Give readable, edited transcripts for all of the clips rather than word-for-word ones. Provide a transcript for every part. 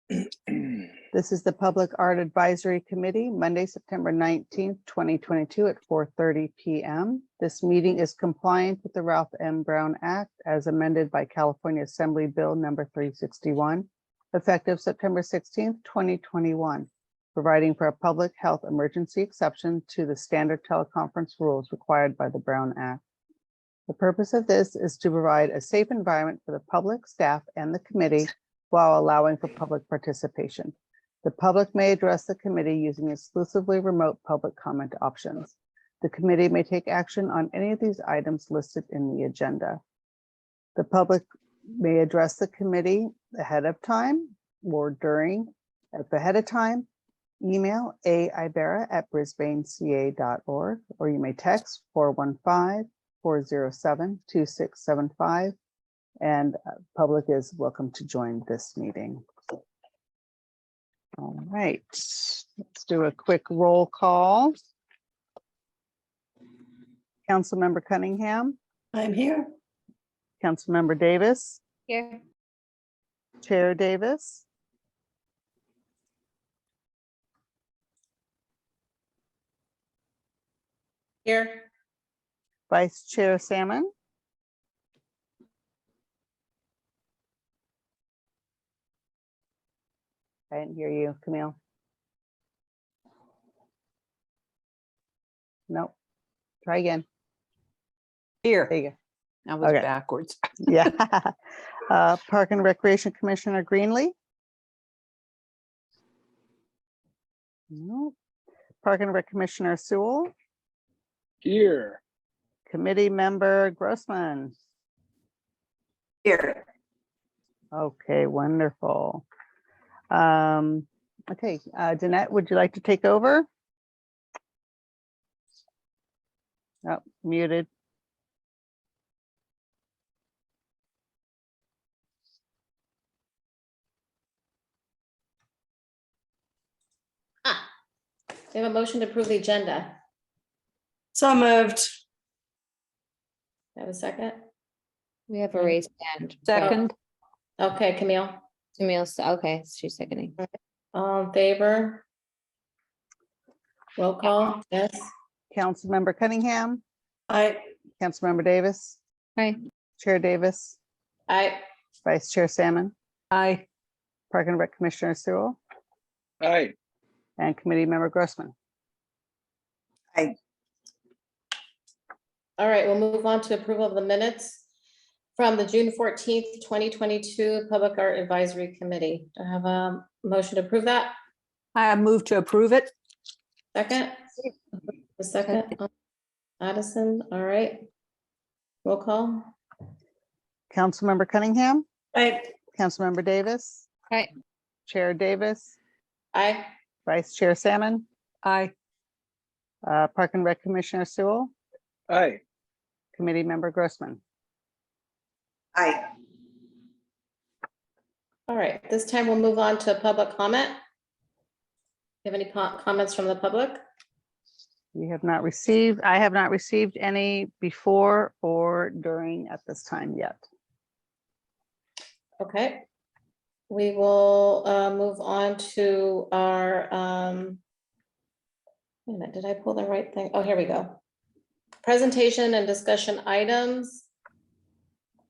This is the Public Art Advisory Committee, Monday, September 19th, 2022 at 4:30 p.m. This meeting is compliant with the Ralph M. Brown Act as amended by California Assembly Bill number 361, effective September 16th, 2021, providing for a public health emergency exception to the standard teleconference rules required by the Brown Act. The purpose of this is to provide a safe environment for the public, staff, and the committee while allowing for public participation. The public may address the committee using exclusively remote public comment options. The committee may take action on any of these items listed in the agenda. The public may address the committee ahead of time or during, ahead of time, email aibera@brisbaneca.org, or you may text 415-407-2675, and public is welcome to join this meeting. All right, let's do a quick roll call. Councilmember Cunningham. I'm here. Councilmember Davis. Here. Chair Davis. Here. Vice Chair Salmon. I didn't hear you, Camille. Nope. Try again. Here, There you go. I was Okay. backwards. Yeah. Park and Recreation Commissioner Greenlee. Nope. Park and Rec Commissioner Sewell. Here. Committee Member Grossman. Here. Okay, wonderful. Okay, Danette, would you like to take over? Oh, muted. We have a motion to approve the agenda. So moved. Have a second? We have a raised hand. Second, Okay, Camille, Camille's, okay, she's seconding. all in favor? Roll call, yes? Councilmember Cunningham, I, Councilmember Davis, Hi. Chair Davis, Aye. Vice Chair Salmon, aye. Park and Rec Commissioner Sewell, Aye. and Committee Member Grossman. All right, we'll move on to approval of the minutes from the June 14th, 2022 Public Art Advisory Committee. Do I have a motion to approve that? I move to approve it. Second? A second? Addison, all right. Roll call? Councilmember Cunningham, I, Councilmember Davis. Aye. Chair Davis, Aye. Vice Chair Salmon, Aye. Park and Rec Commissioner Sewell, Aye. Committee Member Grossman. I, All right, this time we'll move on to public comment. You have any comments from the public? We have not received, I have not received any before or during at this time yet. Okay. We will move on to our, wait a minute, did I pull the right thing? Oh, here we go. Presentation and discussion items.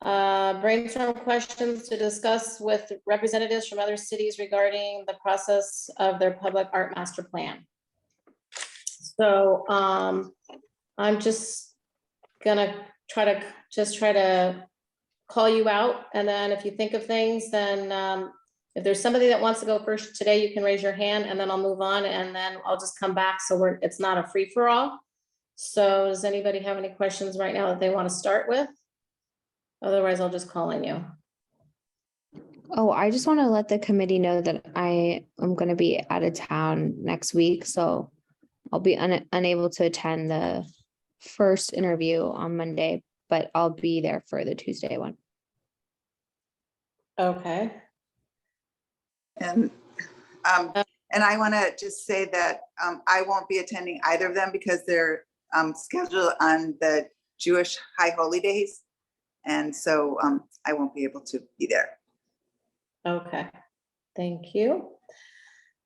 Brainstorm questions to discuss with representatives from other cities regarding the process of their public art master plan. So I'm just gonna try to call you out, and then if you think of things, then if there's somebody that wants to go first today, you can raise your hand, and then I'll move on, and then I'll just come back, so it's not a free-for-all. So does anybody have any questions right now that they want to start with? Otherwise, I'll just call on you. Oh, I just want to let the committee know that I am going to be out of town next week, so I'll be unable to attend the first interview on Monday, but I'll be there for the Tuesday one. Okay. And I want to just say that I won't be attending either of them because they're scheduled on the Jewish high holy days. And so I won't be able to be there. Okay. Thank you.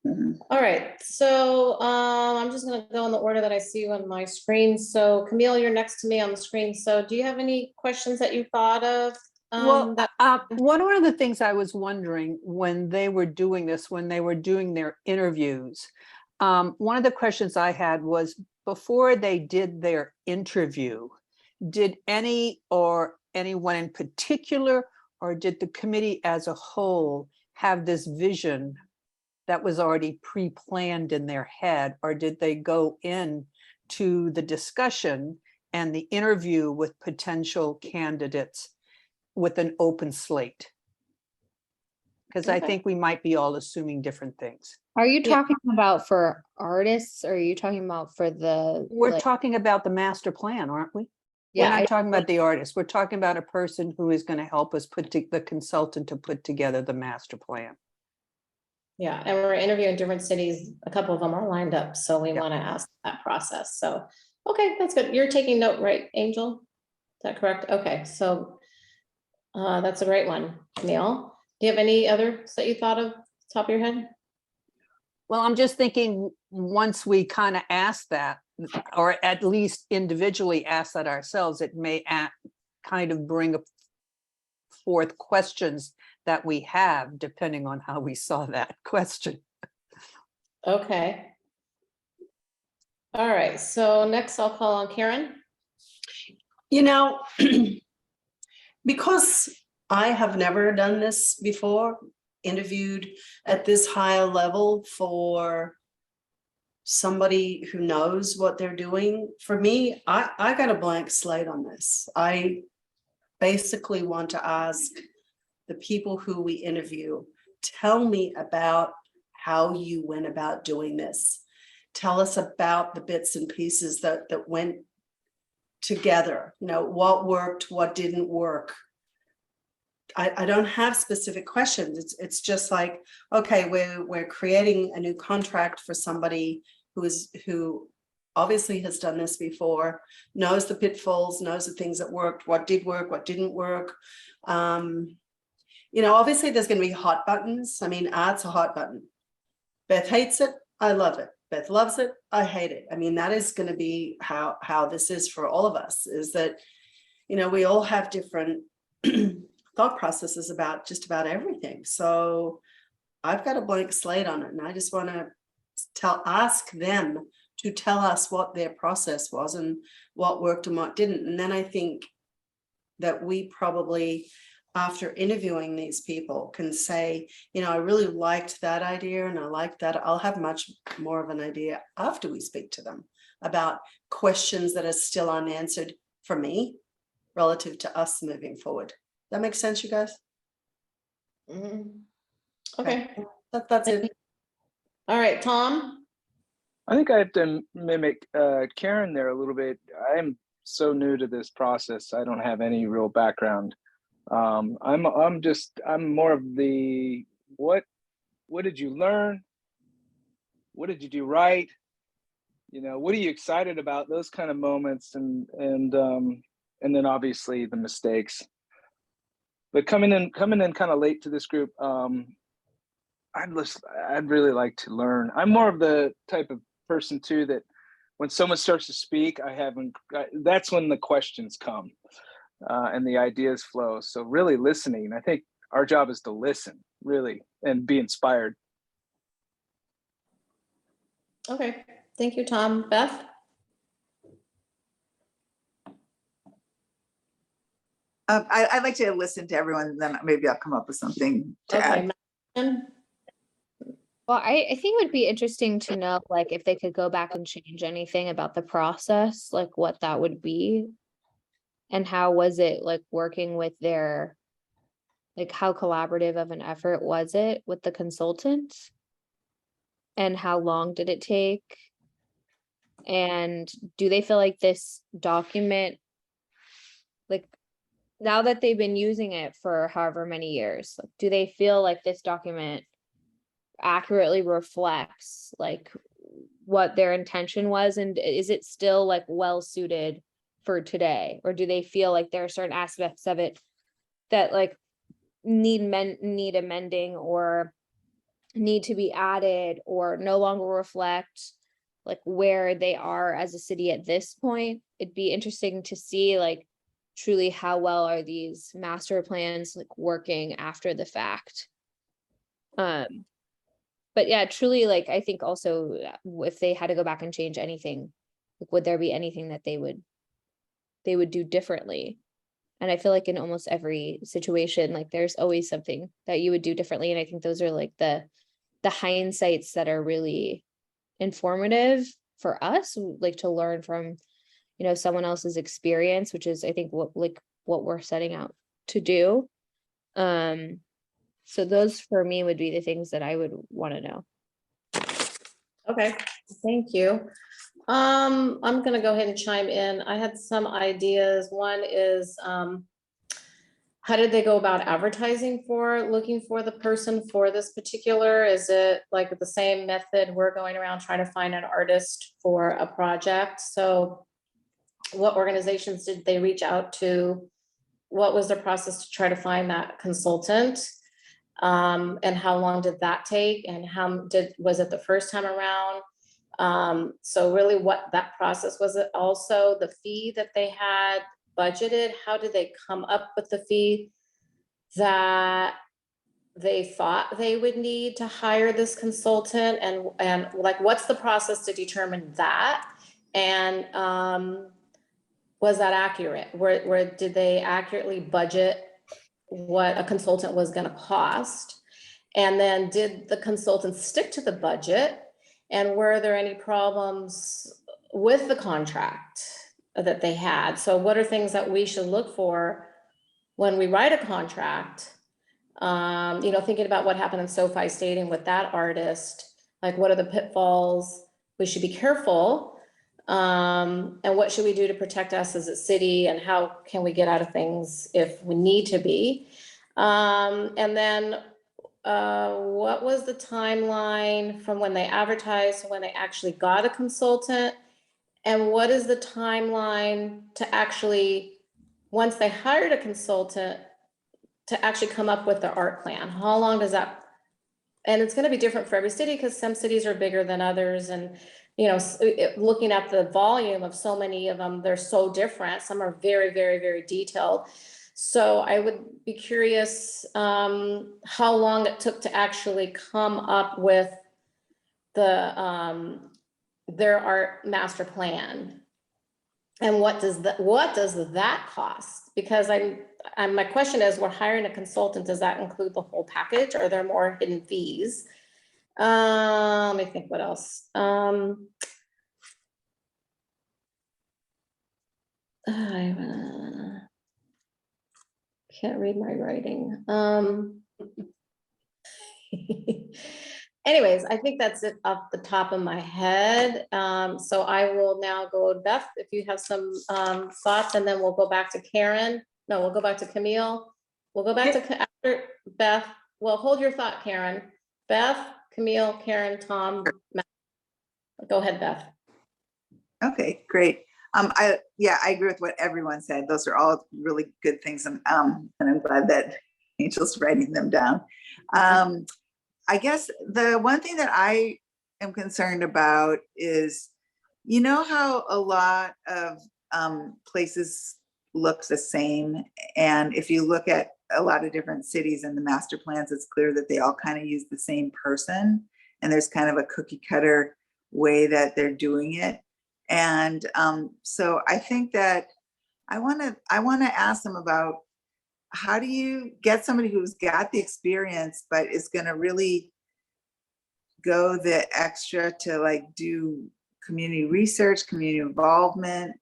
Mhm. All right, so I'm just gonna go in the order that I see on my screen. So Camille, you're next to me on the screen. So do you have any questions that you thought of? Well, That one of the things I was wondering when they were doing this, when they were doing their interviews, one of the questions I had was before they did their interview, did any or anyone in particular, or did the committee as a whole have this vision that was already pre-planned in their head, or did they go in to the discussion and the interview with potential candidates with an open slate? Because I Okay. think we might be all assuming different things. Are you Yeah. talking about for artists or are you talking about for the? We're like- talking about the master plan, aren't we? We're Yeah, not I- talking about the artist. We're talking about a person who is going to help us the consultant to put together the master plan. Yeah, and we're interviewing different cities. A couple of them are lined up, so we Yeah. want to ask that process. So, okay, that's good. You're taking note, right, Angel? Is that correct? Okay, so that's a great one, Camille. Do you have any others that you thought of, top of your head? Well, I'm just thinking, once we kind of ask that, or at least individually ask that ourselves, it may kind of bring forth questions that we have, depending on how we saw that question. Okay. All right, so next I'll call on Karen. You know, because I have never done this before, interviewed at this higher level for somebody who knows what they're doing. For me, I got a blank slate on this. I basically want to ask the people who we interview, tell me about how you went about doing this. Tell us about the bits and pieces that went together, you know, what worked, what didn't work. I don't have specific questions. It's just like, okay, we're creating a new contract for somebody who obviously has done this before, knows the pitfalls, knows the things that worked, what did work, what didn't work. You know, obviously there's going to be hot buttons. I mean, art's a hot button. Beth hates it. I love it. Beth loves it. I hate it. I mean, that is going to be how this is for all of us, is that, you know, we all have different thought processes about just about everything. So I've got a blank slate on it, and I just want to ask them to tell us what their process was and what worked and what didn't. And then I think that we probably, after interviewing these people, can say, you know, I really liked that idea and I like that. I'll have much more of an idea after we speak to them about questions that are still unanswered for me relative to us moving forward. That makes sense, you guys? Mhm. Okay, That's it. all right, Tom. I think I have to mimic Karen there a little bit. I'm so new to this process. I don't have any real background. I'm more of the what did you learn? What did you do right? You know, what are you excited about? Those kind of moments, and then obviously the mistakes. But coming in kind of late to this group, I'd really like to learn. I'm more of the type of person too that when someone starts to speak, that's when the questions come and the ideas flow. So really listening. I think our job is to listen, really, and be inspired. Okay, thank you, Tom. Beth? I'd like to listen to everyone, and then maybe I'll come up with something to Okay. add. Madison? Well, I think it would be interesting to know, like, if they could go back and change anything about the process, like what that would be. And how was it like working with like how collaborative of an effort was it with the consultant? And how long did it take? And do they feel like this document, like, now that they've been using it for however many years, like, do they feel like this document accurately reflects like what their intention was, and is it still like well suited for today, or do they feel like there are certain aspects of it that like need amending, or need to be added or no longer reflect like where they are as a city at this point. It'd be interesting to see like truly how well are these master plans like working after the fact. But yeah, truly, like I think also if they had to go back and change anything, like would there be anything that they would do differently? And I feel like in almost every situation, like there's always something that you would do differently. And I think those are like the hindsights that are really informative for us, like to learn from, someone else's experience, which is I think what we're setting out to do. So those for me would be the things that I would want to know. Okay, thank you. I'm gonna go ahead and chime in. I had some ideas. One is, how did they go about advertising for, looking for the person for this particular? Is it like the same method we're going around trying to find an artist for a project? So what organizations did they reach out to? What was their process to try to find that consultant? And how long did that take? And was it the first time around? So really what that process was, it also the fee that they had budgeted, how did they come up with the fee that they thought they would need to hire this consultant, and like, what's the process to determine that? And, was that accurate? Where did they accurately budget what a consultant was gonna cost? And then did the consultant stick to the budget? And were there any problems with the contract that they had? So what are things that we should look for when we write a contract? Thinking about what happened in SoFi Stadium with that artist, like what are the pitfalls we should be careful? And what should we do to protect us as a city, and how can we get out of things if we need to be? And then what was the timeline from when they advertised to when they actually got a consultant? And what is the timeline to actually, once they hired a consultant, to actually come up with their art plan? How long does that? And it's going to be different for every city because some cities are bigger than others. And, looking at the volume of so many of them, they're so different. Some are very, very, very detailed. So I would be curious how long it took to actually come up with the their art master plan, and what does that cost? Because my question is, we're hiring a consultant. Does that include the whole package? Or are there more hidden fees? Let me think. What else? I can't read my writing. Anyways, I think that's it off the top of my head. So I will now go to Beth, if you have some thoughts, and then we'll go back to Karen. No, we'll go back to Camille. We'll go back to after Beth. Well, hold your thought, Karen. Beth, Camille, Karen, Tom, Matt. Go ahead, Beth. Okay, great. I agree with what everyone said. Those are all really good things. And I'm glad that Angel's writing them down. I guess the one thing that I am concerned about is, how a lot of places look the same. And if you look at a lot of different cities and the master plans, it's clear that they all kind of use the same person. And there's kind of a cookie cutter way that they're doing it. And so I think that I want to ask them about, how do you get somebody who's got the experience, but is going to really go the extra to like do community research, community involvement,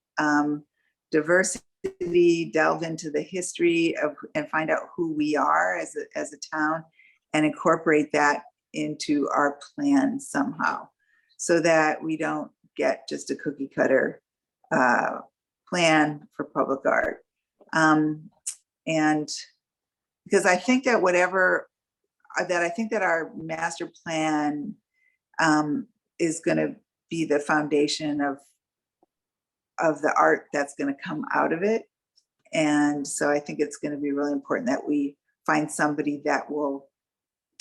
diversity, delve into the history of, and find out who we are as a town, and incorporate that into our plan somehow, so that we don't get just a cookie cutter plan for public art. And because I think that I think that our master plan is going to be the foundation of the art that's going to come out of it. And so I think it's going to be really important that we find somebody that will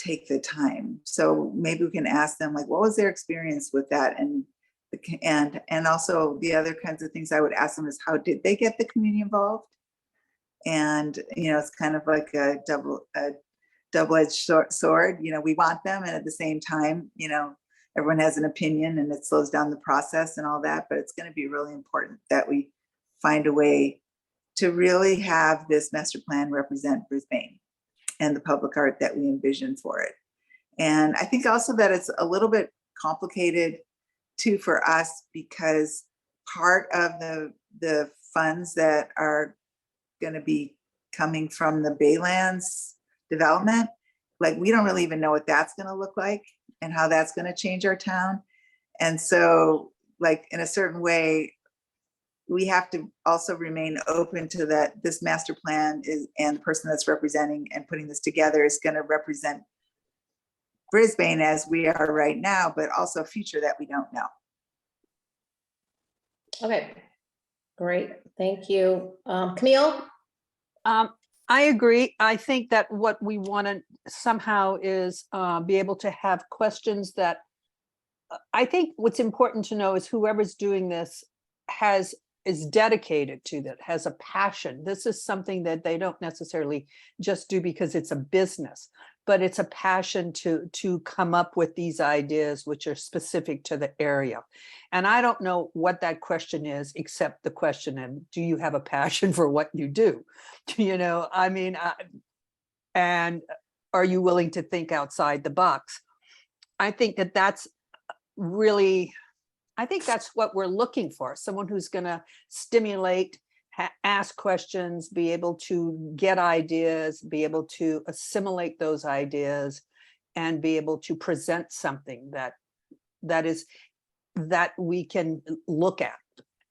take the time. So maybe we can ask them, like, what was their experience with that? And also the other kinds of things I would ask them is, how did they get the community involved? And, it's kind of like a double-edged sword. We want them, and at the same time, everyone has an opinion and it slows down the process and all that, but it's going to be really important that we find a way to really have this master plan represent Brisbane and the public art that we envision for it. And I think also that it's a little bit complicated too for us, because part of the funds that are going to be coming from the Baylands development, like, we don't really even know what that's going to look like and how that's going to change our town. And so, like, in a certain way, we have to also remain open to that. This master plan is, and the person that's representing and putting this together is going to represent Brisbane as we are right now, but also a future that we don't know. Okay, great, thank you. Camille? I agree. I think that what we want to somehow is be able to have questions that, I think what's important to know is whoever's doing this is dedicated to that, has a passion. This is something that they don't necessarily just do because it's a business, but it's a passion to come up with these ideas which are specific to the area. And I don't know what that question is, except the question of, do you have a passion for what you do? I mean, and are you willing to think outside the box? I think that's really, I think that's what we're looking for. Someone who's going to stimulate, ask questions, be able to get ideas, be able to assimilate those ideas, and be able to present something that we can look at.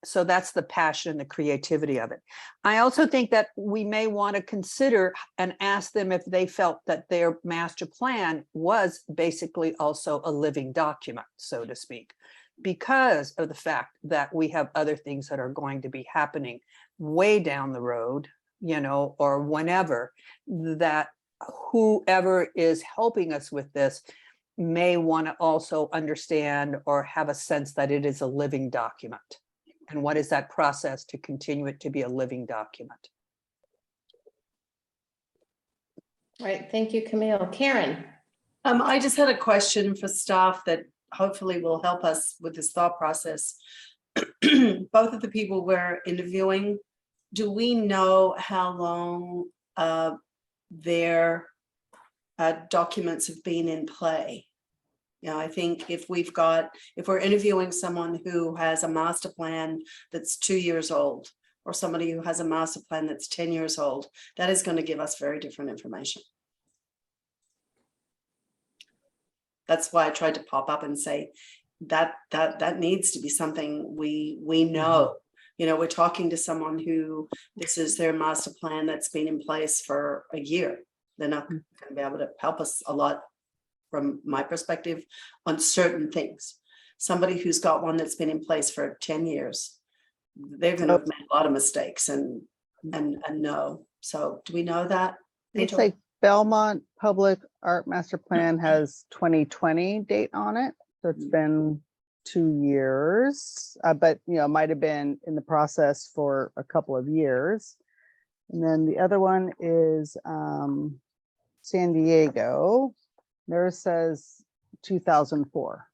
So that's the passion and the creativity of it. I also think that we may want to consider and ask them if they felt that their master plan was basically also a living document, so to speak, because of the fact that we have other things that are going to be happening way down the road, or whenever, that whoever is helping us with this may want to also understand or have a sense that it is a living document. And what is that process to continue it to be a living document? All right, thank you, Camille. Karen? I just had a question for staff that hopefully will help us with this thought process. Both of the people we're interviewing, do we know how long their documents have been in play? I think if we're interviewing someone who has a master plan that's 2 years old, or somebody who has a master plan that's 10 years old, that is going to give us very different information. That's why I tried to pop up and say that needs to be something we know. We're talking to someone who this is their master plan that's been in place for a year. They're not going to be able to help us a lot from my perspective on certain things. Somebody who's got one that's been in place for 10 years, they're going to have made a lot of mistakes and know. So do we know that? It's like Belmont Public Art Master Plan has 2020 date on it. So it's been 2 years, but might have been in the process for a couple of years. And then the other one is San Diego. Theirs says 2004.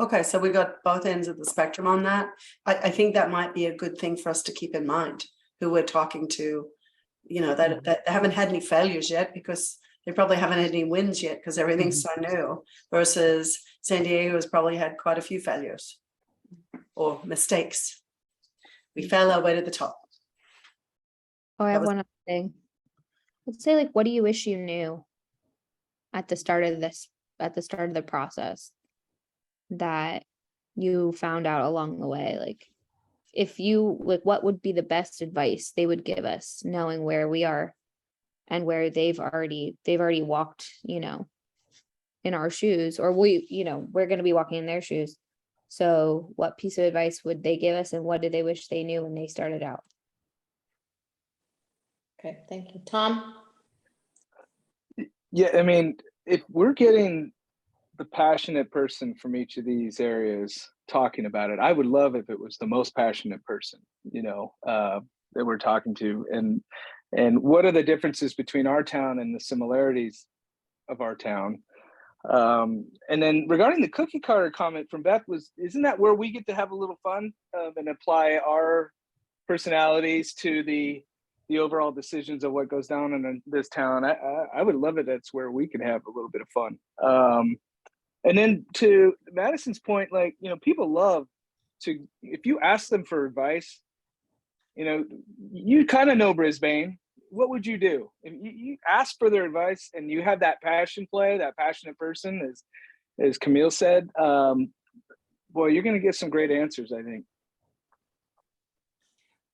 Okay, so we got both ends of the spectrum on that. I think that might be a good thing for us to keep in mind, who we're talking to, that they haven't had any failures yet, because they probably haven't had any wins yet because everything's so new, versus San Diego has probably had quite a few failures or mistakes. We fell our way to the top. Oh, I have was- one other thing. Let's say, like, what do you wish you knew at the start of the process that you found out along the way? Like, what would be the best advice they would give us, knowing where we are and where they've already walked, in our shoes, or we're going to be walking in their shoes. So what piece of advice would they give us, and what did they wish they knew when they started out? Okay, thank you. Tom? Yeah, I mean, if we're getting the passionate person from each of these areas talking about it, I would love if it was the most passionate person, that we're talking to. And what are the differences between our town and the similarities of our town? And then regarding the cookie cutter comment from Beth, isn't that where we get to have a little fun and apply our personalities to the overall decisions of what goes down in this town? I would love it. That's where we can have a little bit of fun. And then to Madison's point, people love to, if you ask them for advice, you kind of know Brisbane. What would you do if you ask for their advice and you have that passion play, that passionate person, as Camille said? Boy, you're going to get some great answers, I think.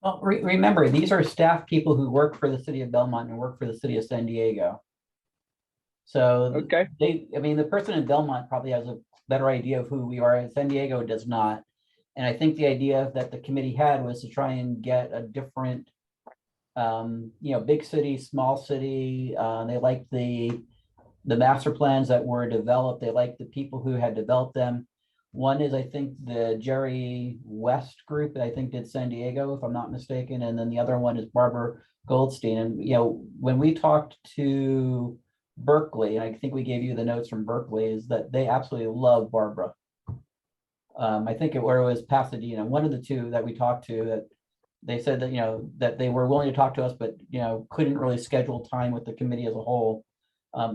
Well, remember, these are staff people who work for the city of Belmont and work for the city of San Diego. So Okay. the person in Belmont probably has a better idea of who we are. San Diego does not. And I think the idea that the committee had was to try and get a different, big city, small city. They liked the master plans that were developed. They liked the people who had developed them. One is, I think, the Jerry West group that I think did San Diego, if I'm not mistaken. And then the other one is Barbara Goldstein. And, when we talked to Berkeley, and I think we gave you the notes from Berkeley, is that they absolutely love Barbara. I think it was Pasadena, one of the two that we talked to, that they said that, that they were willing to talk to us, but, couldn't really schedule time with the committee as a whole.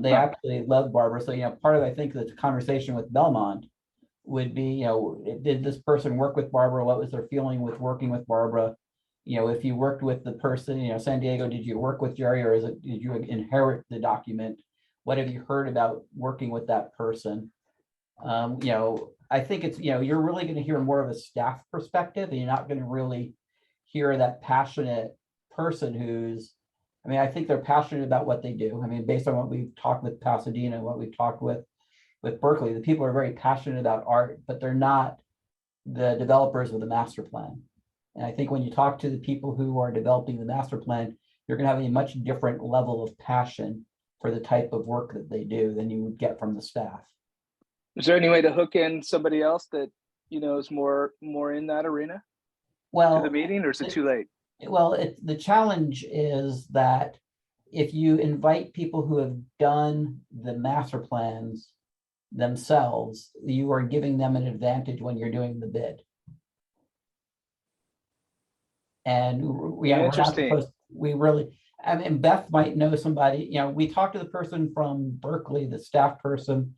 They absolutely love Barbara. So, part of, I think, the conversation with Belmont would be, did this person work with Barbara? What was their feeling with working with Barbara? If you worked with the person, San Diego, did you work with Jerry, or did you inherit the document? What have you heard about working with that person? I think it's, you're really going to hear more of a staff perspective, and you're not going to really hear that passionate person who's, I think they're passionate about what they do. Based on what we've talked with Pasadena, what we've talked with Berkeley, the people are very passionate about art, but they're not the developers of the master plan. And I think when you talk to the people who are developing the master plan, you're going to have a much different level of passion for the type of work that they do than you would get from the staff. Is there any way to hook in somebody else that is more in that arena to the meeting, or is it too late? Well, the challenge is that if you invite people who have done the master plans themselves, you are giving them an advantage when you're doing the bid. And we're not supposed, Beth might know somebody, we talked to the person from Berkeley, the staff person,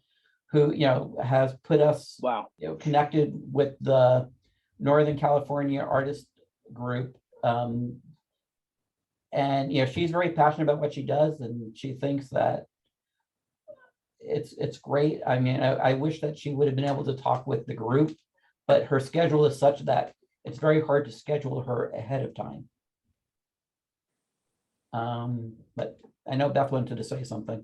who, has put us, connected with the Northern California artist group. And, she's very passionate about what she does, and she thinks that it's great. I wish that she would have been able to talk with the group, but her schedule is such that it's very hard to schedule her ahead of time. But I know Beth wanted to say something.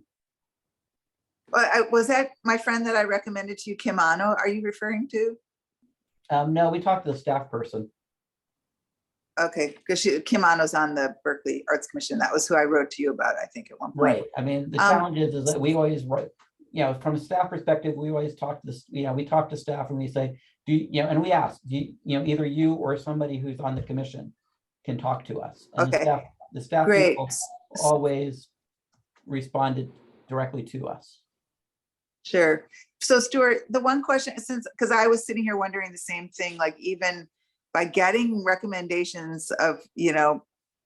Was that my friend that I recommended to you, Kim Ano? Are you referring to? No, we talked to the staff person. Okay, because Kim Ano's on the Berkeley Arts Commission. That was who I wrote to you about, I think, at one point. Right. The challenge is that we always write, from a staff perspective, we always talk to this, we talk to staff and we say, and we ask, either you or somebody who's on the commission can talk to us. And okay. The staff Great. people always responded directly to us. Sure. So Stuart, the one question, because I was sitting here wondering the same thing, like even by getting recommendations of,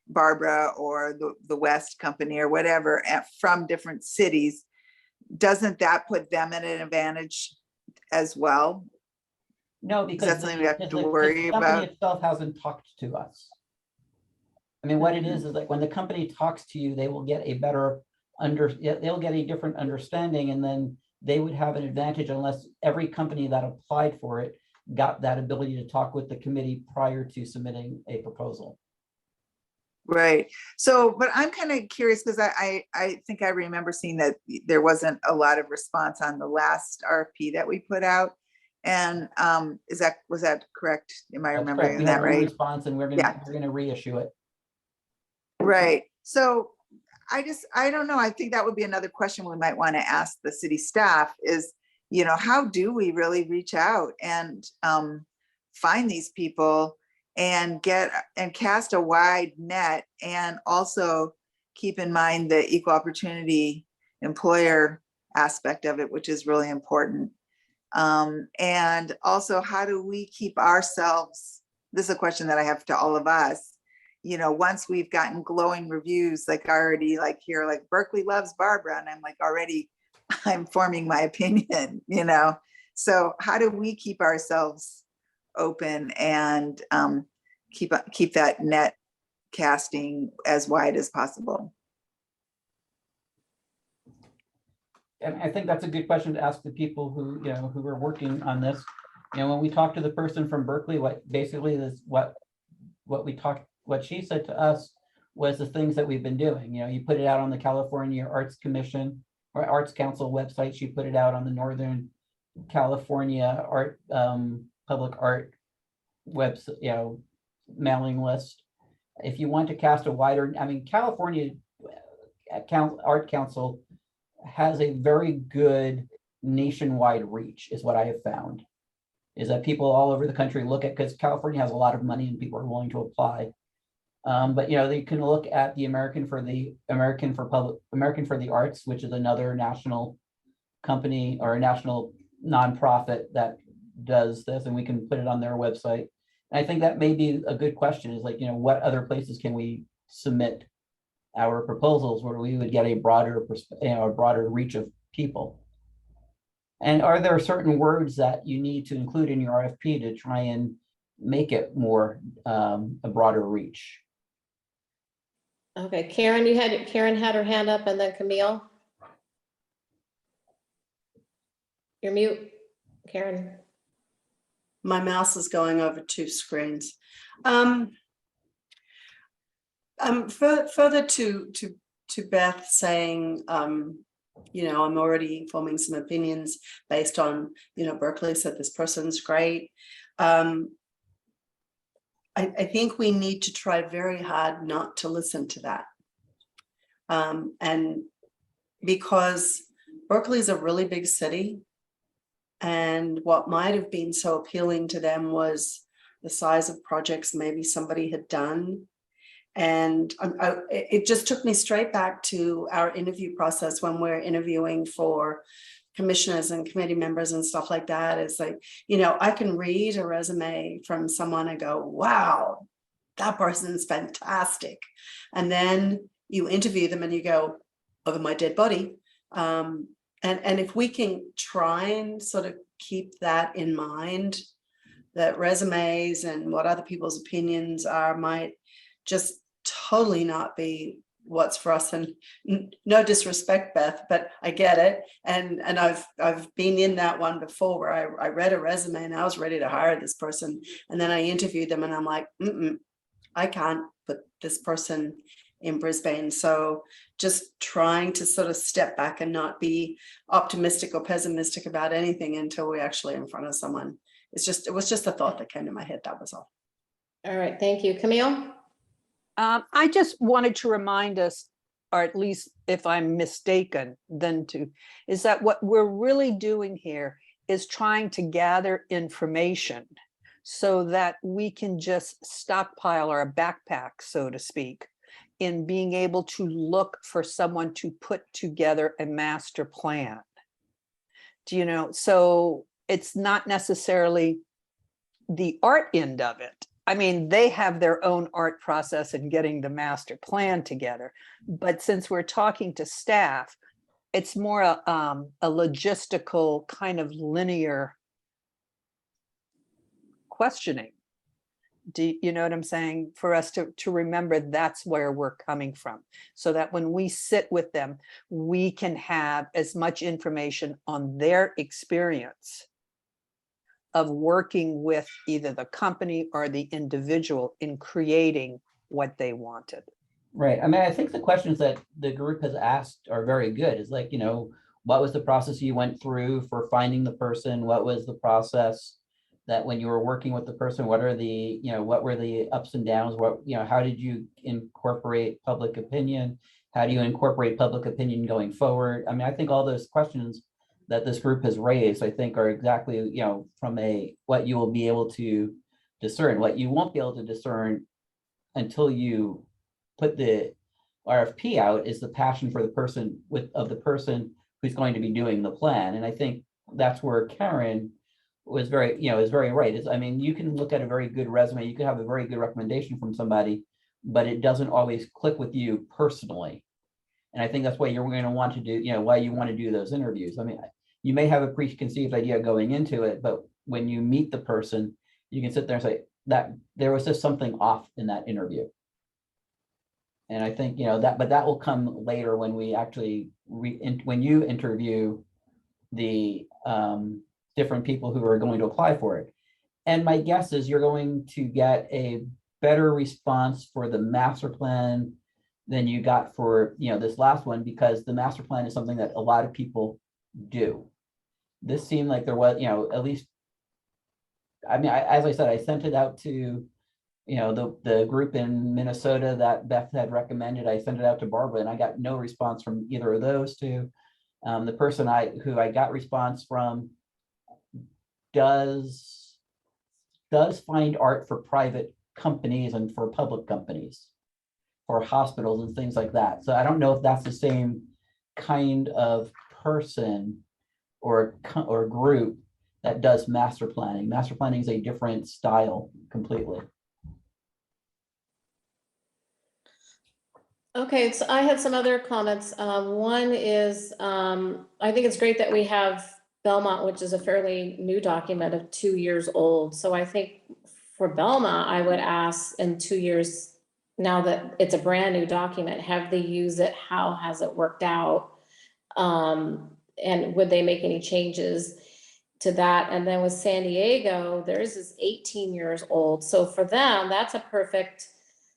Barbara or the West Company or whatever from different cities, doesn't that put them at an advantage as well? No, because that's something we have to worry the company about. itself hasn't talked to us. What it is like when the company talks to you, they will get a better they'll get a different understanding, and then they would have an advantage unless every company that applied for it got that ability to talk with the committee prior to submitting a proposal. Right. So, but I'm kind of curious because I think I remember seeing that there wasn't a lot of response on the last RFP that we put out. And was that correct? Am I remembering that right? Response, and we're going to reissue it. Right. So I don't know. I think that would be another question we might want to ask the city staff is, how do we really reach out and find these people and cast a wide net, and also keep in mind the equal opportunity employer aspect of it, which is really important. And also, how do we keep ourselves, this is a question that I have to all of us, once we've gotten glowing reviews, like already, like here, like Berkeley loves Barbara, and I'm like, already, I'm forming my opinion, So how do we keep ourselves open and keep that net casting as wide as possible? And I think that's a good question to ask the people who, who are working on this. When we talked to the person from Berkeley, what she said to us was the things that we've been doing. You put it out on the California Arts Commission or Arts Council website. She put it out on the Northern California public art website, mailing list. If you want to cast a wider, California Art Council has a very good nationwide reach, is what I have found, is that people all over the country look at, because California has a lot of money and people are willing to apply. But they can look at the American for the Arts, which is another national company or a national nonprofit that does this, and we can put it on their website. And I think that may be a good question, is like, what other places can we submit our proposals where we would get a broader reach of people? And are there certain words that you need to include in your RFP to try and make it more a broader reach? Okay, Karen had her hand up, and then Camille. You're mute, Karen. My mouse is going over two screens. Further to Beth saying, I'm already forming some opinions based on, Berkeley said this person's great. I think we need to try very hard not to listen to that. And because Berkeley is a really big city, and what might have been so appealing to them was the size of projects maybe somebody had done. And it just took me straight back to our interview process when we're interviewing for commissioners and committee members and stuff like that. It's like, I can read a resume from someone and go, wow, that person's fantastic. And then you interview them and you go, over my dead body. And if we can try and sort of keep that in mind, that resumes and what other people's opinions are might just totally not be what's for us. And no disrespect, Beth, but I get it. And I've been in that one before where I read a resume and I was ready to hire this person. And then I interviewed them and I'm like, I can't put this person in Brisbane. So just trying to sort of step back and not be optimistic or pessimistic about anything until we're actually in front of someone. It was just a thought that came to my head. That was all. All right, thank you. Camille? I just wanted to remind us, or at least if I'm mistaken, is that what we're really doing here is trying to gather information so that we can just stockpile our backpack, so to speak, in being able to look for someone to put together a master plan. So it's not necessarily the art end of it. I mean, they have their own art process in getting the master plan together. But since we're talking to staff, it's more a logistical kind of linear questioning. Do you know what I'm saying? For us to remember that's where we're coming from, so that when we sit with them, we can have as much information on their experience of working with either the company or the individual in creating what they wanted. Right. I mean, I think the questions that the group has asked are very good. It's like, what was the process you went through for finding the person? What was the process that when you were working with the person, what were the ups and downs? How did you incorporate public opinion? How do you incorporate public opinion going forward? I mean, I think all those questions that this group has raised, I think are exactly, you know, from what you will be able to discern. What you won't be able to discern until you put the RFP out is the passion for the person who's going to be doing the plan. And I think that's where Karen was is very right. I mean, you can look at a very good resume, you can have a very good recommendation from somebody, but it doesn't always click with you personally. And I think that's why you're going to want to do, why you want to do those interviews. I mean, you may have a preconceived idea going into it, but when you meet the person, you can sit there and say that there was just something off in that interview. And I think, but that will come later when we actually, when you interview the different people who are going to apply for it. And my guess is you're going to get a better response for the master plan than you got for, this last one, because the master plan is something that a lot of people do. This seemed like there was, at least, I mean, as I said, I sent it out to, the group in Minnesota that Beth had recommended. I sent it out to Barbara and I got no response from either of those two. The person who I got response from does find art for private companies and for public companies, for hospitals and things like that. So I don't know if that's the same kind of person or group that does master planning. Master planning is a different style completely. Okay, so I had some other comments. One is, I think it's great that we have Belmont, which is a fairly new document of 2 years old. So I think for Belmont, I would ask in 2 years, now that it's a brand new document, have they used it? How has it worked out? And would they make any changes to that? And then with San Diego, theirs is 18 years old. So for them, that's a perfect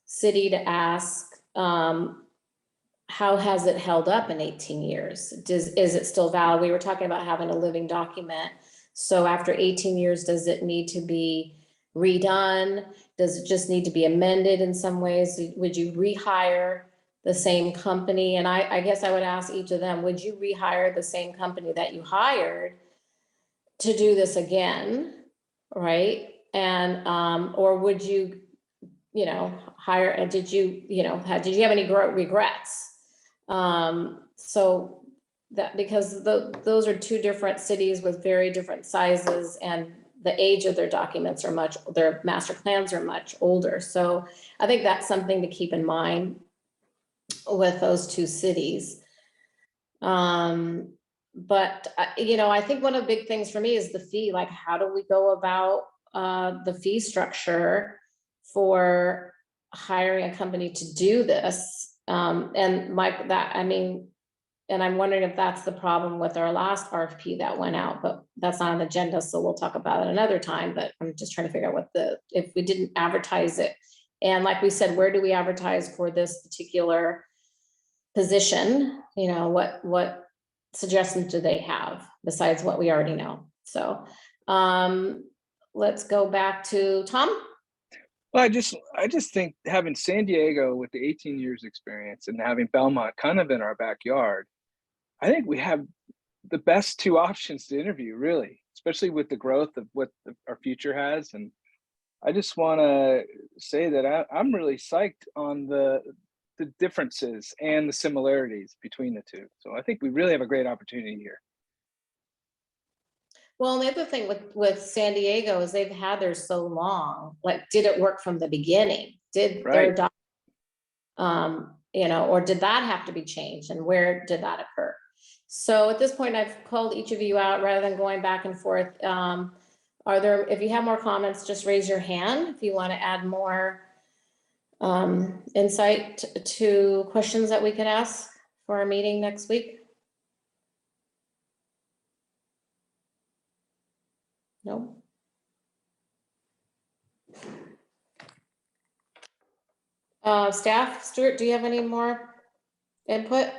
city to ask, how has it held up in 18 years? Is it still valid? We were talking about having a living document. So after 18 years, does it need to be redone? Does it just need to be amended in some ways? Would you rehire the same company? And I guess I would ask each of them, would you rehire the same company that you hired to do this again, right? And, or would you, hire, and did you have any regrets? So that, because those are two different cities with very different sizes, and the age of their documents their master plans are much older. So I think that's something to keep in mind with those two cities. But I think one of the big things for me is the fee. Like, how do we go about the fee structure for hiring a company to do this? And Mike, and I'm wondering if that's the problem with our last RFP that went out, but that's not on the agenda, so we'll talk about it another time. But I'm just trying to figure out if we didn't advertise it. And like we said, where do we advertise for this particular position? What suggestions do they have besides what we already know? So let's go back to Tom. Well, I just think having San Diego with the 18 years experience and having Belmont kind of in our backyard, I think we have the best two options to interview, really, especially with the growth of what our future has. And I just want to say that I'm really psyched on the differences and the similarities between the two. So I think we really have a great opportunity here. Well, the other thing with San Diego is they've had theirs so long. Like, did it work from the beginning? Did their or did that have to be changed? And where did that occur? So at this point, I've called each of you out rather than going back and forth. If you have more comments, just raise your hand if you want to add more insight to questions that we could ask for our meeting next week. No. Staff, Stuart, do you have any more input?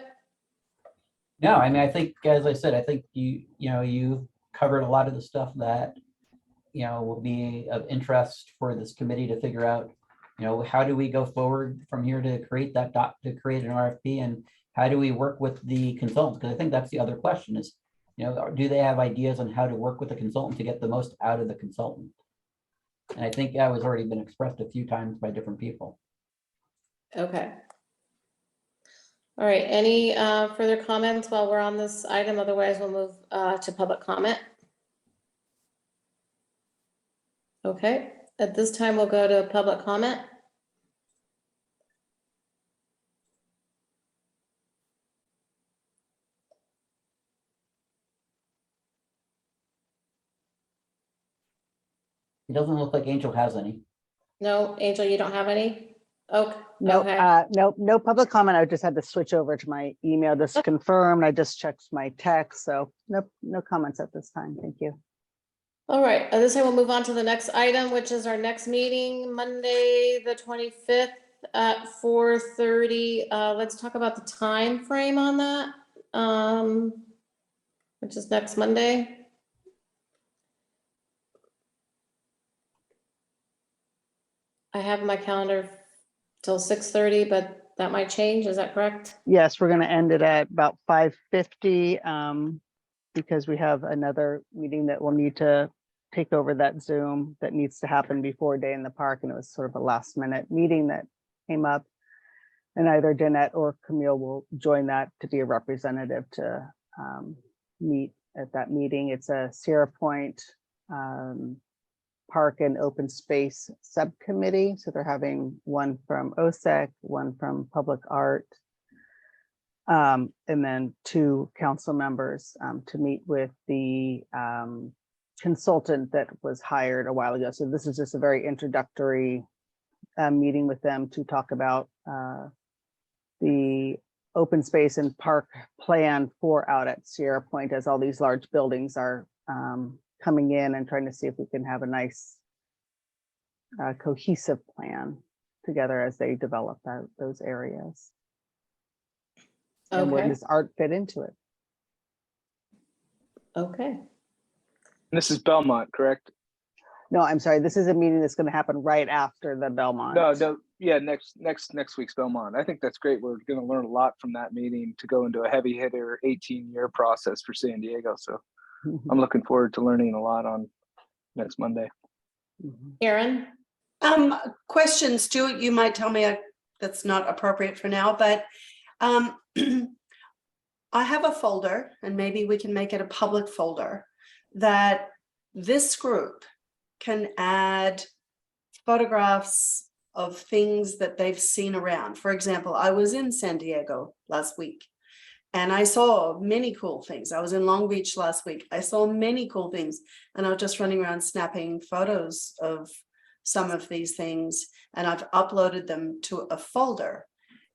No, I mean, I think, as I said, I think you covered a lot of the stuff that, will be of interest for this committee to figure out how do we go forward from here to create to create an RFP, and how do we work with the consultants? Because I think that's the other question is, do they have ideas on how to work with the consultant to get the most out of the consultant? And I think that was already been expressed a few times by different people. Okay. All right, any further comments while we're on this item? Otherwise, we'll move to public comment. Okay, at this time, we'll go to public comment. It doesn't look like Angel has any. No, Angel, you don't have any? Okay. No, Okay. no public comment. I just had to switch over to my email just to confirm. I just checked my text, so no comments at this time. Thank you. All right, at this time, we'll move on to the next item, which is our next meeting, Monday, the 25th at 4:30. Let's talk about the time frame on that, which is next Monday. I have my calendar till 6:30, but that might change. Is that correct? Yes, we're going to end it at about 5:50 because we have another meeting that will need to take over that Zoom that needs to happen before Day in the Park. And it was sort of a last minute meeting that came up. And either Danette or Camille will join that to be a representative to meet at that meeting. It's a Sierra Point Park and Open Space Subcommittee. So they're having one from OSEC, one from Public Art, and then 2 council members to meet with the consultant that was hired a while ago. So this is just a very introductory meeting with them to talk about the open space and park plan for out at Sierra Point, as all these large buildings are coming in, and trying to see if we can have a nice cohesive plan together as they develop those areas. And where Okay, does art fit into it? okay. This is Belmont, correct? No, I'm sorry. This is a meeting that's going to happen right after the Belmont. No, yeah, next week's Belmont. I think that's great. We're going to learn a lot from that meeting to go into a heavy hitter 18-year process for San Diego. So I'm looking forward to learning a lot on next Monday. Karen? Question, Stuart, you might tell me that's not appropriate for now, but I have a folder, and maybe we can make it a public folder, that this group can add photographs of things that they've seen around. For example, I was in San Diego last week and I saw many cool things. I was in Long Beach last week. I saw many cool things, and I was just running around snapping photos of some of these things, and I've uploaded them to a folder.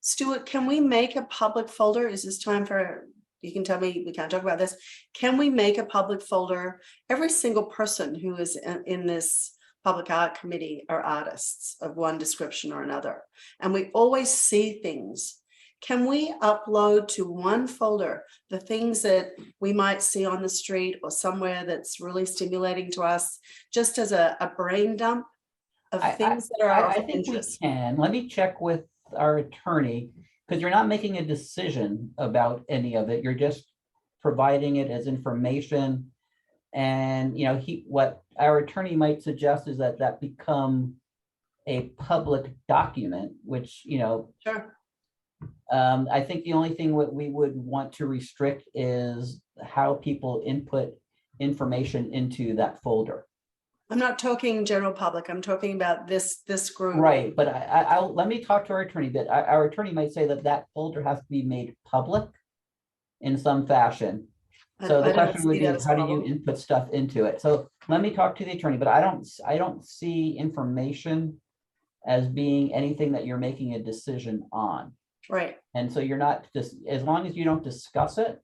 Stuart, can we make a public folder? Is this time for, you can tell me, we can't talk about this. Can we make a public folder? Every single person who is in this public art committee are artists of one description or another, and we always see things. Can we upload to one folder the things that we might see on the street or somewhere that's really stimulating to us, just as a brain dump of things that are I of think interest? we can. Let me check with our attorney, because you're not making a decision about any of it. You're just providing it as information. And, what our attorney might suggest is that become a public document, which, Sure. I think the only thing what we would want to restrict is how people input information into that folder. I'm not talking general public. I'm talking about this group. Right, but I'll let me talk to our attorney, but our attorney might say that folder has to be made public in some fashion. So the I don't question would see be, that as how a do you problem. input stuff into it? So let me talk to the attorney, but I don't see information as being anything that you're making a decision on. Right. And so you're not just, as long as you don't discuss it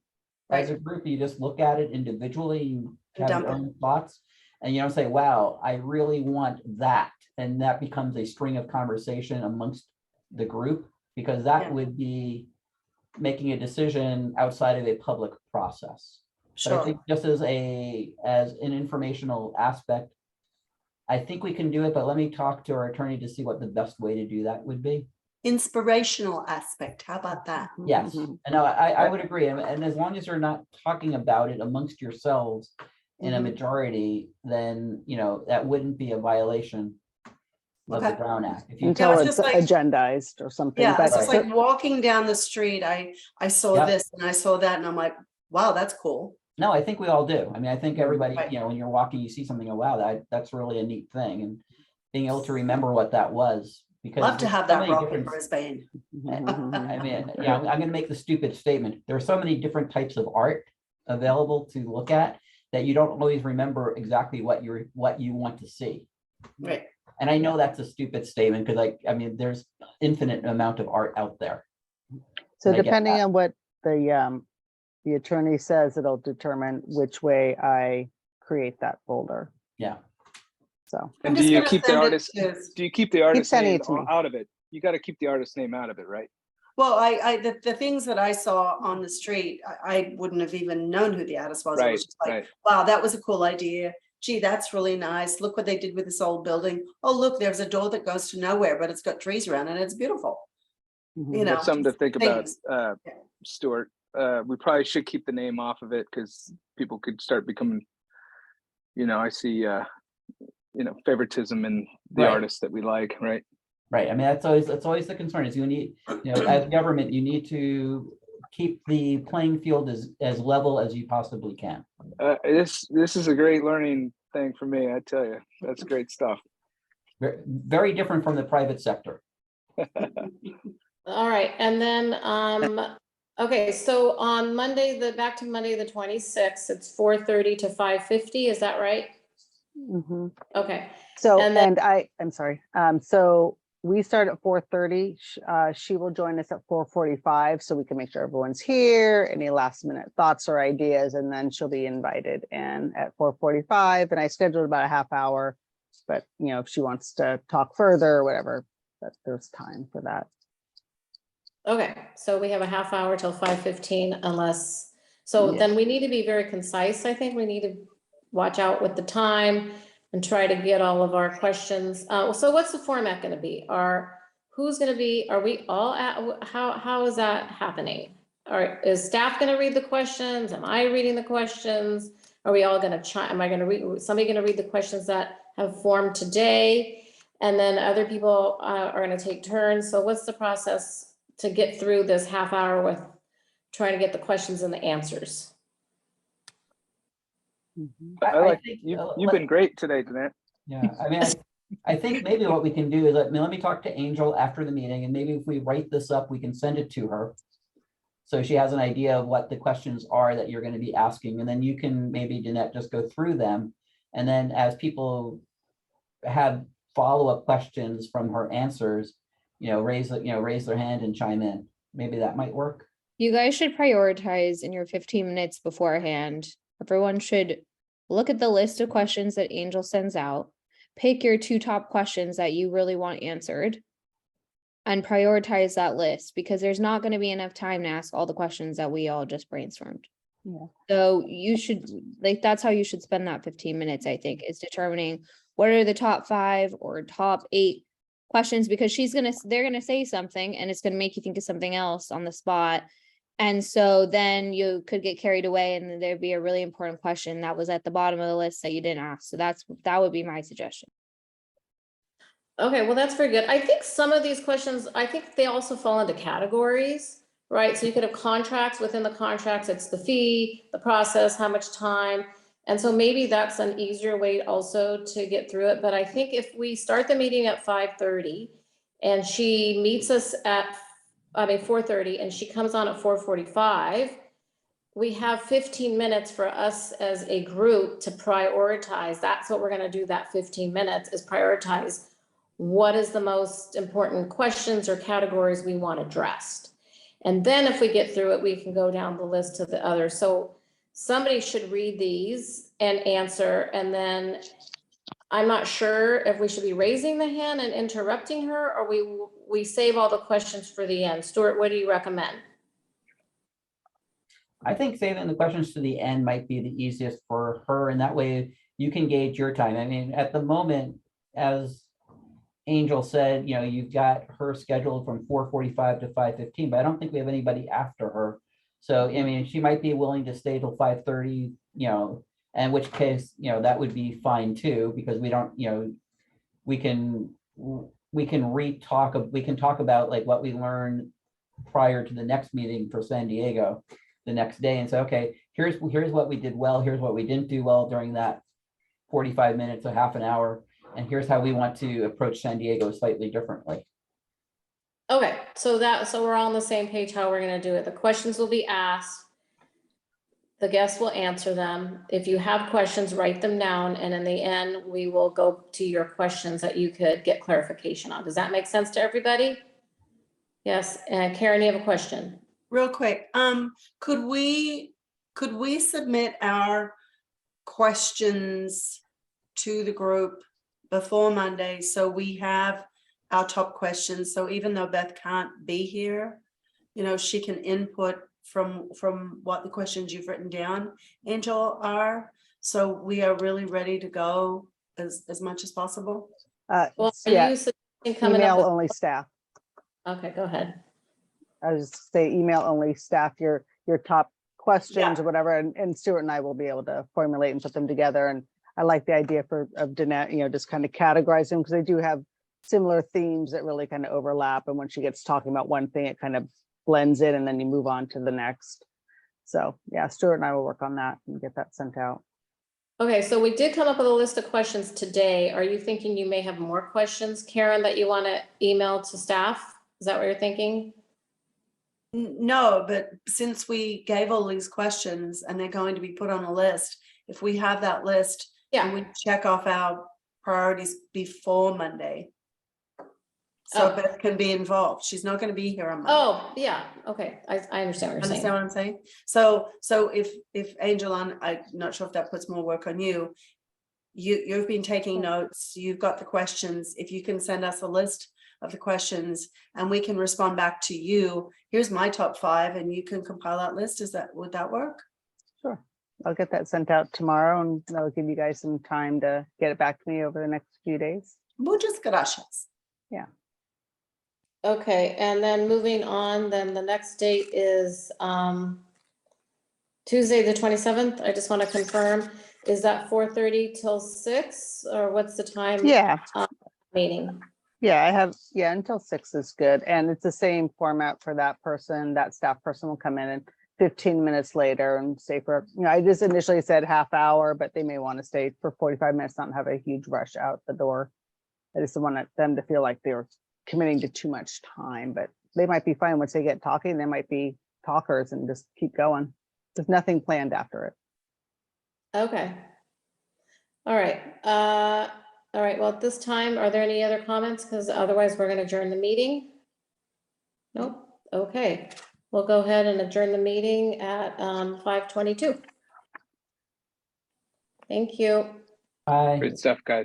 as a group, you just look at it individually, you have Dump your it. own thoughts. And you don't say, wow, I really want that. And that becomes a string of conversation amongst the group, because that Yeah. would be making a decision outside of a public process. But I Sure. think just as an informational aspect, I think we can do it, but let me talk to our attorney to see what the best way to do that would be. Inspirational aspect, how about that? Yes, Mhm. and no, I would agree, and as long as you're not talking about it amongst yourselves in a Mhm. majority, then, you know, that wouldn't be a violation of the Okay. Brown Act. If you, Until it's it's just like- agendized or something. Yeah, But it's just so- like walking down the street, I saw Yep. this and I saw that and I'm like, wow, that's cool. no, I think we all do. I mean, I think everybody, Right. you know, when you're walking, you see something, oh, wow, that's really a neat thing, and being able to remember what that was, because. Love to there's have so that many rock in different- Brisbane. I mean, yeah, I'm gonna make the stupid statement. There are so many different types of art available to look at that you don't always remember exactly what you want to see. Right. And I know that's a stupid statement because I mean, there's infinite amount of art out there. So I get depending that. on what the attorney says, it'll determine which way I create that folder. Yeah. So, I'm And do just you gonna keep the send it artist, to- do you keep the artist sending name it to me. out of it? You got to keep the artist name out of it, right? Well, the things that I saw on the street, I wouldn't have even known who the artist was. It Right, was just like, right. wow, that was a cool idea. Gee, that's really nice. Look what they did with this old building. Oh, look, there's a door that goes to nowhere, but it's got trees around it and it's beautiful. mhm. You know, That's something to just think about, things. Stuart. We probably should keep the name off of it because people could start becoming, you know, I see, you know, favoritism in the Right. artists that we like, right? Right. I mean, that's always the concern is you need, you know, as government, you need to keep the playing field as level as you possibly can. This is a great learning thing for me. I tell you, that's great stuff. Very different from the private sector. All right, and then, okay, so on Monday, back to Monday, the 26th, it's 4:30 to 5:50, is that right? Mhm. Okay, So, And then- I'm sorry. So we start at 4:30. She will join us at 4:45 so we can make sure everyone's here, any last minute thoughts or ideas, and then she'll be invited in at 4:45. And I scheduled about a half hour, but you know, if she wants to talk further or whatever, there's time for that. okay, so we have a half hour till 5:15 unless, so Yeah. then we need to be very concise, I think. We need to watch out with the time and try to get all of our questions. So what's the format gonna be? Are we all at, how is that happening? Is staff gonna read the questions? Am I reading the questions? Are we all gonna somebody gonna read the questions that have formed today? And then other people are gonna take turns. So what's the process to get through this half hour with trying to get the questions and the answers? Mhm. I like think, you've been great today, Jeanette. Yeah, I mean, I think maybe what we can do is let me talk to Angel after the meeting, and maybe if we write this up, we can send it to her. So she has an idea of what the questions are that you're going to be asking, and then you can maybe, Jeanette, just go through them. And then as people have follow-up questions from her answers, raise their hand and chime in. Maybe that might work. You guys should prioritize in your 15 minutes beforehand. Everyone should look at the list of questions that Angel sends out, pick your 2 top questions that you really want answered, and prioritize that list, because there's not going to be enough time to ask all the questions that we all just brainstormed. Yeah. So you should, that's how you should spend that 15 minutes, I think, is determining what are the top 5 or top 8 questions, because they're gonna say something and it's gonna make you think of something else on the spot. And so then you could get carried away and then there'd be a really important question that was at the bottom of the list that you didn't ask. So that would be my suggestion. Okay, well, that's very good. I think some of these questions, I think they also fall into categories, right? So you could have contracts. Within the contracts, it's the fee, the process, how much time. And so maybe that's an easier way also to get through it. But I think if we start the meeting at 5:30 and she meets us at 4:30 and she comes on at 4:45, we have 15 minutes for us as a group to prioritize. That's what we're going to do, that 15 minutes is prioritize what is the most important questions or categories we want addressed. And then if we get through it, we can go down the list to the others. So somebody should read these and answer. And then I'm not sure if we should be raising the hand and interrupting her, or we save all the questions for the end. Stuart, what do you recommend? I think saving the questions to the end might be the easiest for her, and that way you can gauge your time. I mean, at the moment, as Angel said, you've got her scheduled from 4:45 to 5:15, but I don't think we have anybody after her. So, I mean, she might be willing to stay till 5:30, in which case, that would be fine too, because we don't, we can talk about like what we learned prior to the next meeting for San Diego the next day and say, okay, here's what we did well, here's what we didn't do well during that 45 minutes or half an hour, and here's how we want to approach San Diego slightly differently. Okay, so we're all on the same page how we're gonna do it. The questions will be asked. The guests will answer them. If you have questions, write them down, and in the end, we will go to your questions that you could get clarification on. Does that make sense to everybody? Yes, and Karen, you have a question? Real quick, could we submit our questions to the group before Monday, so we have our top questions? So even though Beth can't be here, she can input from what the questions you've written down, Angel, are. So we are really ready to go as much as possible. Well, are Yeah, you suggesting coming email up only staff. Okay, go ahead. I was just say email only staff your top questions Yeah. or whatever, and Stuart and I will be able to formulate and put them together. And I like the idea of Danette, just kind of categorize them because they do have similar themes that really kind of overlap. And when she gets talking about one thing, it kind of blends in and then you move on to the next. So yeah, Stuart and I will work on that and get that sent out. Okay, so we did come up with a list of questions today. Are you thinking you may have more questions, Karen, that you want to email to staff? Is that what you're thinking? No, but since we gave all these questions and they're going to be put on a list, if we have that list and Yeah, we check off our priorities before Monday, so Oh. Beth can be involved. She's not going to be here on Monday. oh, yeah, okay, I understand what you're saying. Understand what I'm saying? So if Angel, I'm not sure if that puts more work on you. You've been taking notes, you've got the questions. If you can send us a list of the questions and we can respond back to you, here's my top 5, and you can compile that list. Would that work? Sure. I'll get that sent out tomorrow and that'll give you guys some time to get it back to me over the next few days. Muchas gracias. Okay, and then moving on, then the next date is Tuesday, the 27th. I just want to confirm, is that 4:30 till 6 or what's the time? Yeah, Meeting. yeah, until 6 is good. And it's the same format for that person. That staff person will come in and 15 minutes later and stay for, I just initially said half hour, but they may want to stay for 45 minutes, not have a huge rush out the door. I just don't want them to feel like they're committing to too much time, but they might be fine once they get talking. They might be talkers and just keep going. There's nothing planned after it. Okay. All right. All right. Well, at this time, are there any other comments? Because otherwise we're going to adjourn the meeting. Nope. Okay. We'll go ahead and adjourn the meeting at 5:22. Thank you. Bye. Great stuff, guys.